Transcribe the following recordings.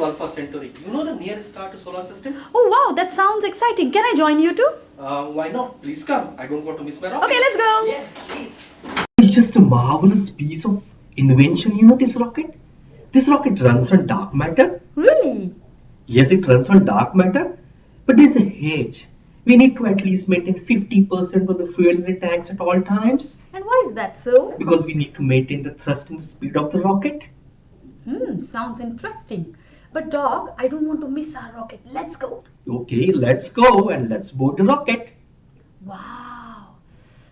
to Alpha Centauri. You know the nearest star to solar system? Oh wow, that sounds exciting. Can I join you too? Why not? Please come. I don't want to miss my rocket. Okay, let's go. Yeah, please. It's just a marvelous piece of invention, this rocket. This rocket runs on dark matter. Really? Yes, it runs on dark matter, but there's a hitch. We need to at least maintain 50% of the fuel in the tanks at all times And why is that so? because we need to maintain the thrust and the speed of the rocket. Sounds interesting. But Doc, I don't want to miss our rocket. Let's go. Okay, let's go and let's board the rocket. Wow,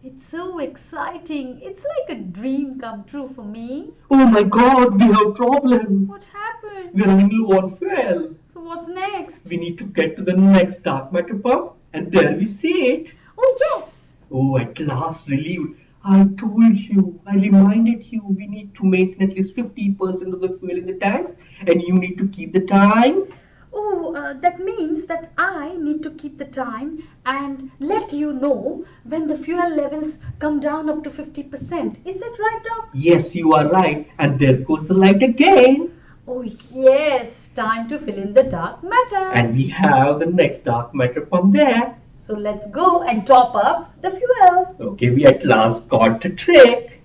it's so exciting. It's like a dream come true for me. Oh my god, we have a problem. What happened? We're running low on fuel. So what's next? We need to get to the next dark matter pump, and there we see it. Oh yes. Oh, at last relieved. I told you, I reminded you, we need to maintain at least 50% of the fuel in the tanks, and you need to keep the time. Oh, that means that I need to keep the time and let you know when the fuel levels come down up to 50%. Is that right, Doc? Yes, you are right, and there goes the light again. Oh yes, time to fill in the dark matter. And we have the next dark matter pump there. So let's go and top up the fuel. Okay, we at last got the trick.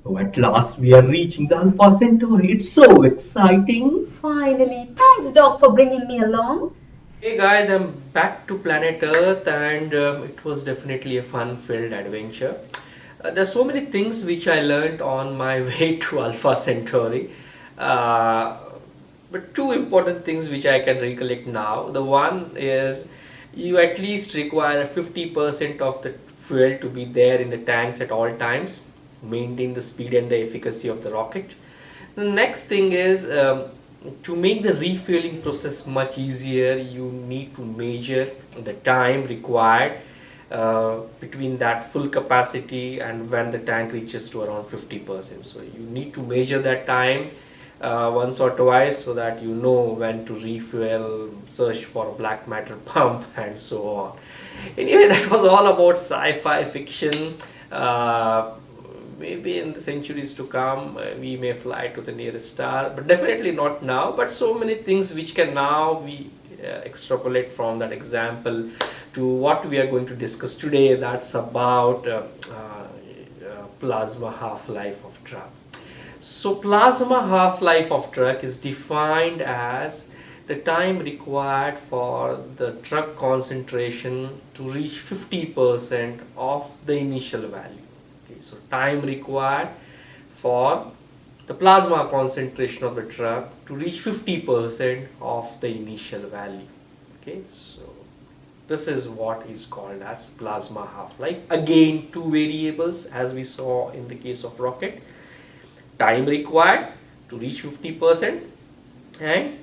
Oh, at last we are reaching the Alpha Centauri. It's so exciting. Finally, thanks Doc for bringing me along. Hey guys, I'm back to planet Earth, and it was definitely a fun-filled adventure. There's so many things which I learned on my way to Alpha Centauri. But two important things which I can recollect now. The one is you at least require 50% of the fuel to be there in the tanks at all times, maintain the speed and the efficacy of the rocket. The next thing is to make the refueling process much easier, you need to measure the time required between that full capacity and when the tank reaches to around 50%. So you need to measure that time once or twice so that you know when to refuel, search for a black matter pump, and so on. Anyway, that was all about sci-fi fiction. Maybe in the centuries to come we may fly to the nearest star, but definitely not now. But so many things which can now be extrapolate from that example to what we are going to discuss today. That's about plasma half-life of drug. So plasma half-life of drug is defined as the time required for the drug concentration to reach 50% of the initial value. Okay, so time required for the plasma concentration of the drug to reach 50% of the initial value. Okay, so this is what is called as plasma half-life. Again, two variables as we saw in the case of rocket. Time required to reach 50% and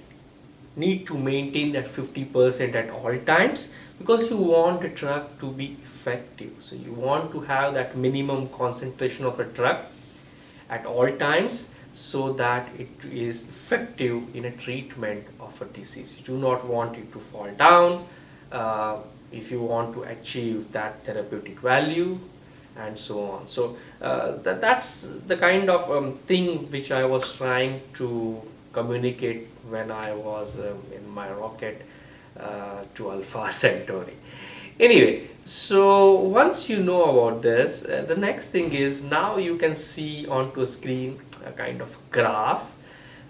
need to maintain that 50% at all times, because you want the drug to be effective. So you want to have that minimum concentration of a drug at all times so that it is effective in a treatment of a disease. You do not want it to fall down if you want to achieve that therapeutic value, and so on. So that's the kind of thing which I was trying to communicate when I was in my rocket to Alpha Centauri. Anyway, so once you know about this, the next thing is now you can see onto a screen a kind of graph.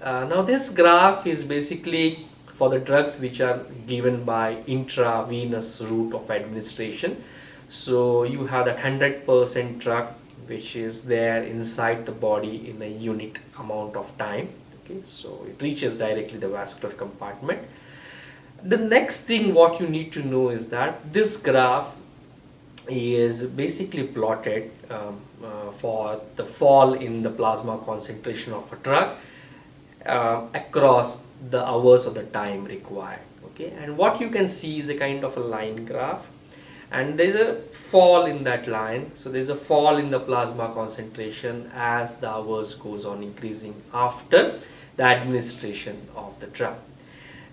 Now this graph is basically for the drugs which are given by intravenous route of administration. So you have that 100% drug which is there inside the body in a unit amount of time. Okay, so it reaches directly the vascular compartment. The next thing what you need to know is that this graph is basically plotted for the fall in the plasma concentration of a drug across the hours of the time required. Okay, and what you can see is a kind of a line graph, and there's a fall in that line. So there's a fall in the plasma concentration as the hours goes on increasing after the administration of the drug.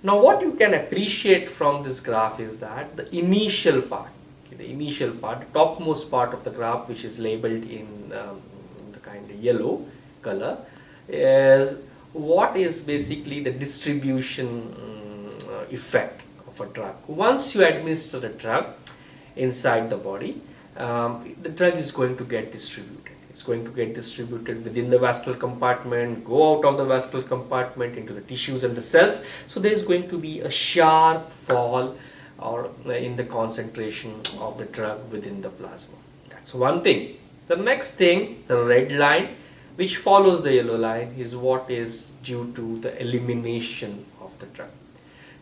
Now what you can appreciate from this graph is that the initial part, the topmost part of the graph, which is labeled in the kind of yellow color, is what is basically the distribution effect of a drug. Once you administer a drug inside the body, the drug is going to get distributed. It's going to get distributed within the vascular compartment, go out of the vascular compartment into the tissues and the cells. So there is going to be a sharp fall or in the concentration of the drug within the plasma. That's one thing. The next thing, the red line, which follows the yellow line, is what is due to the elimination of the drug.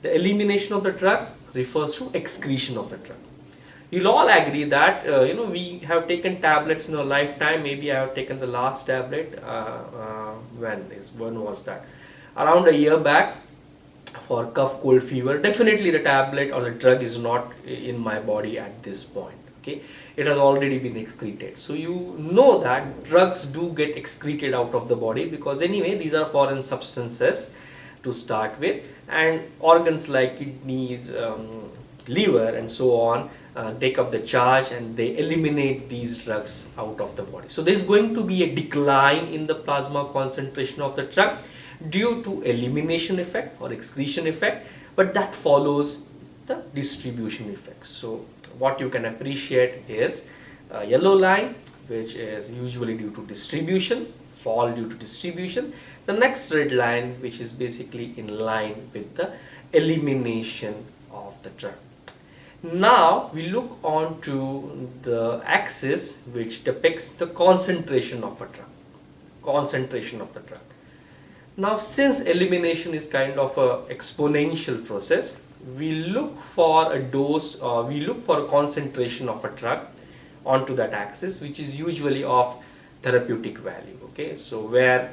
The elimination of the drug refers to excretion of the drug. You'll all agree that we have taken tablets in our lifetime. Maybe I have taken the last tablet. When was that? Around a year back, for cough, cold, fever. Definitely the tablet or the drug is not in my body at this point. Okay, it has already been excreted. So you know that drugs do get excreted out of the body, because anyway these are foreign substances to start with, and organs like kidneys, liver and so on take up the charge and they eliminate these drugs out of the body. So there is going to be a decline in the plasma concentration of the drug due to elimination effect or excretion effect, but that follows the distribution effect. So what you can appreciate is a yellow line, which is usually due to distribution, fall due to distribution. The next red line, which is basically in line with the elimination of the drug. Now we look on to the axis which depicts the concentration of a drug. Concentration of the drug. Now, since elimination is kind of a exponential process, we look for a dose, or we look for a concentration of a drug onto that axis, which is usually of therapeutic value. Okay, so where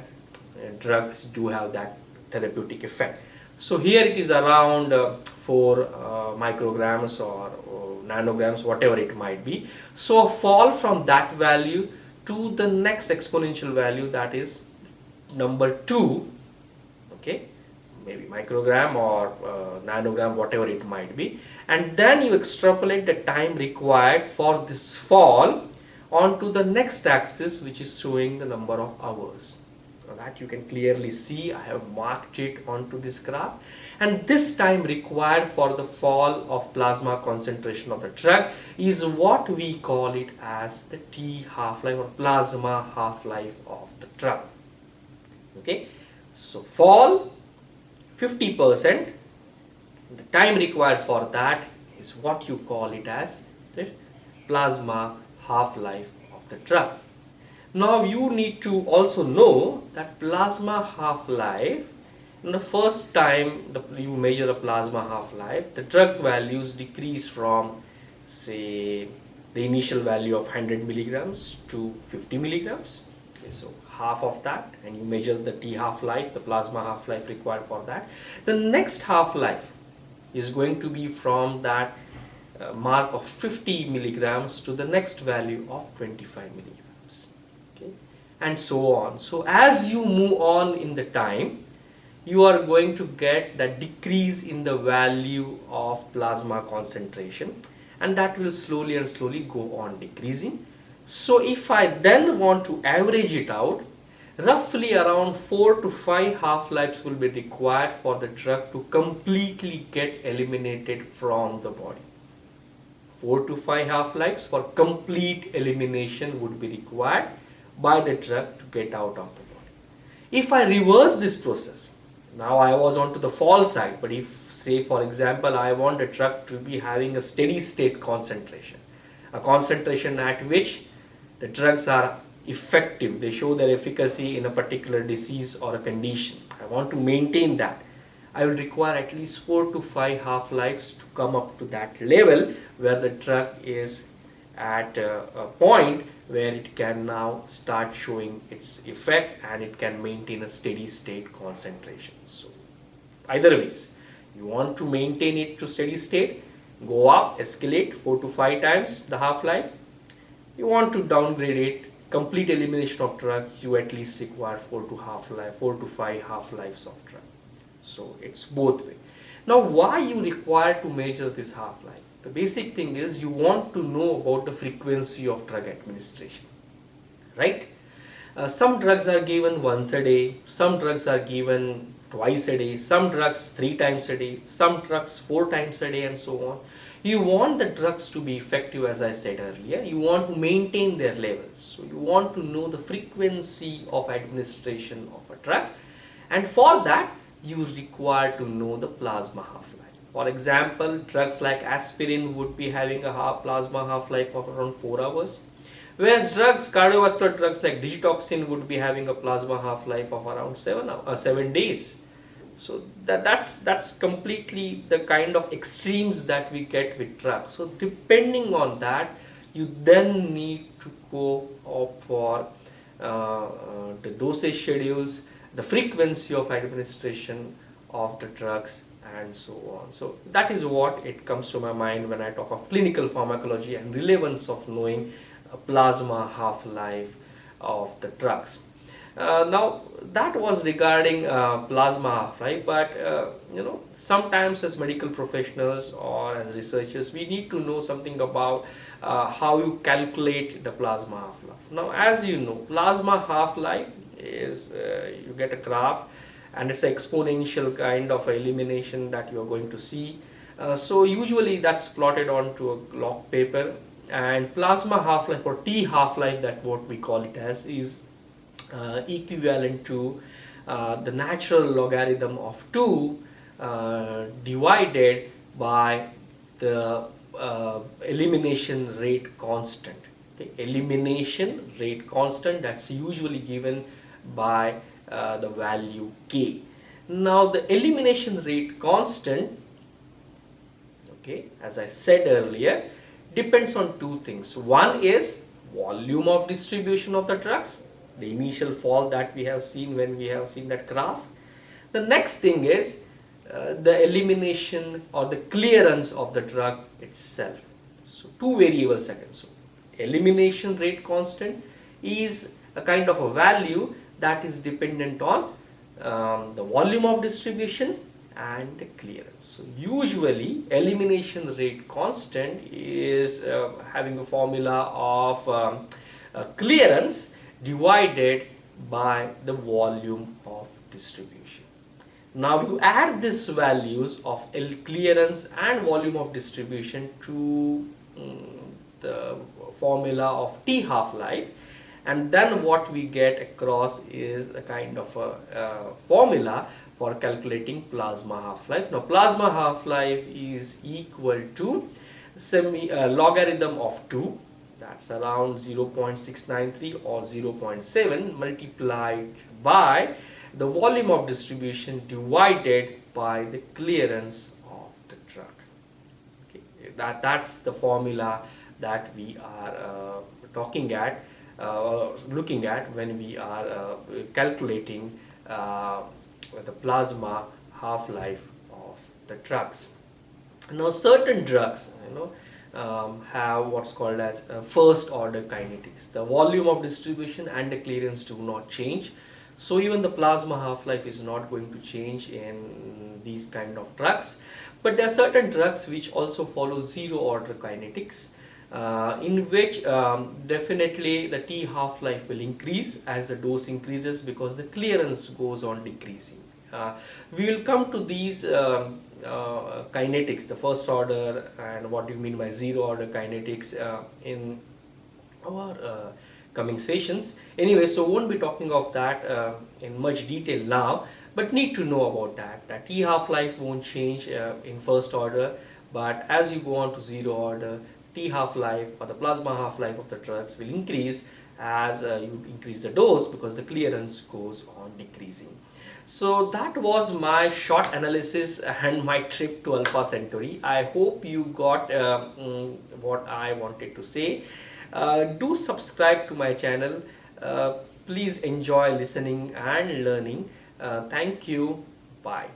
drugs do have that therapeutic effect. So here it is around 4 micrograms or nanograms, whatever it might be. So a fall from that value to the next exponential value, that is number 2, okay, maybe microgram or nanogram, whatever it might be, and then you extrapolate the time required for this fall onto the next axis, which is showing the number of hours. So that you can clearly see, I have marked it onto this graph, and this time required for the fall of plasma concentration of the drug is what we call it as the T half-life or plasma half-life of the drug. Okay, so fall 50%, the time required for that is what you call it as the plasma half-life of the drug. Now you need to also know that plasma half-life, in the first time you measure a plasma half-life, the drug values decrease from, say, the initial value of 100 milligrams to 50 milligrams. Okay, so half of that, and you measure the T half-life, the plasma half-life required for that. The next half-life is going to be from that mark of 50 milligrams to the next value of 25 milligrams. Okay, and so on. So as you move on in the time, you are going to get that decrease in the value of plasma concentration, and that will slowly and slowly go on decreasing. So if I then want to average it out, roughly around 4 to 5 half-lives will be required for the drug to completely get eliminated from the body. 4 to 5 half-lives for complete elimination would be required by the drug to get out of the body. If I reverse this process, now I was onto the fall side, but if, say for example, I want the drug to be having a steady state concentration, a concentration at which the drugs are effective, they show their efficacy in a particular disease or a condition, I want to maintain that, I will require at least 4 to 5 half-lives to come up to that level where the drug is at a point where it can now start showing its effect and it can maintain a steady state concentration. So either ways, you want to maintain it to steady state, go up, escalate 4 to 5 times the half-life. You want to downgrade it, complete elimination of drug, you at least require 4 to 5 half-lives of drug. So it's both way. Now why you require to measure this half-life? The basic thing is you want to know about the frequency of drug administration, right? Some drugs are given once a day, some drugs are given twice a day, some drugs 3 times a day, some drugs 4 times a day, and so on. You want the drugs to be effective, as I said earlier. You want to maintain their levels. So you want to know the frequency of administration of a drug, and for that you require to know the plasma half-life. For example, drugs like aspirin would be having a plasma half-life of around 4 hours. Whereas cardiovascular drugs like digitoxin would be having a plasma half-life of around 7 days. So that's completely the kind of extremes that we get with drugs. So depending on that, you then need to go up for the dosage schedules, the frequency of administration of the drugs, and so on. So that is what it comes to my mind when I talk of clinical pharmacology and relevance of knowing a plasma half-life of the drugs. Now that was regarding plasma half-life, but sometimes as medical professionals or as researchers, we need to know something about how you calculate the plasma half-life. Now, as you know, plasma half-life is you get a graph, and it's an exponential kind of elimination that you're going to see. So usually that's plotted onto a log paper, and plasma half-life, or T half-life, that what we call it as, is equivalent to the natural logarithm of 2 divided by the elimination rate constant. Okay? Elimination rate constant, that's usually given by the value k. Now the elimination rate constant, okay, as I said earlier, depends on two things. One is volume of distribution of the drugs, the initial fall that we have seen when we have seen that graph. The next thing is the elimination or the clearance of the drug itself. So two variables again. So elimination rate constant is a kind of a value that is dependent on the volume of distribution and the clearance. So usually elimination rate constant is having a formula of clearance divided by the volume of distribution. Now you add these values of clearance and volume of distribution to the formula of T half-life, and then what we get across is a kind of a formula for calculating plasma half-life. Now plasma half-life is equal to logarithm of 2, that's around 0.693 or 0.7, multiplied by the volume of distribution divided by the clearance of the drug. Okay, that's the formula that we are looking at when we are calculating the plasma half-life of the drugs. Now certain drugs, have what's called as first order kinetics. The volume of distribution and the clearance do not change. So even the plasma half-life is not going to change in these kind of drugs. But there are certain drugs which also follow zero order kinetics, in which definitely the T half-life will increase as the dose increases because the clearance goes on decreasing. We will come to these kinetics, the first order and what do you mean by zero order kinetics in our coming sessions. Anyway, so won't be talking of that in much detail now, but need to know about that T half-life won't change in first order, but as you go on to zero order, T half-life or the plasma half-life of the drugs will increase as you increase the dose because the clearance goes on decreasing. So that was my short analysis and my trip to Alpha Centauri. I hope you got what I wanted to say. Do subscribe to my channel. Please enjoy listening and learning. Thank you. Bye.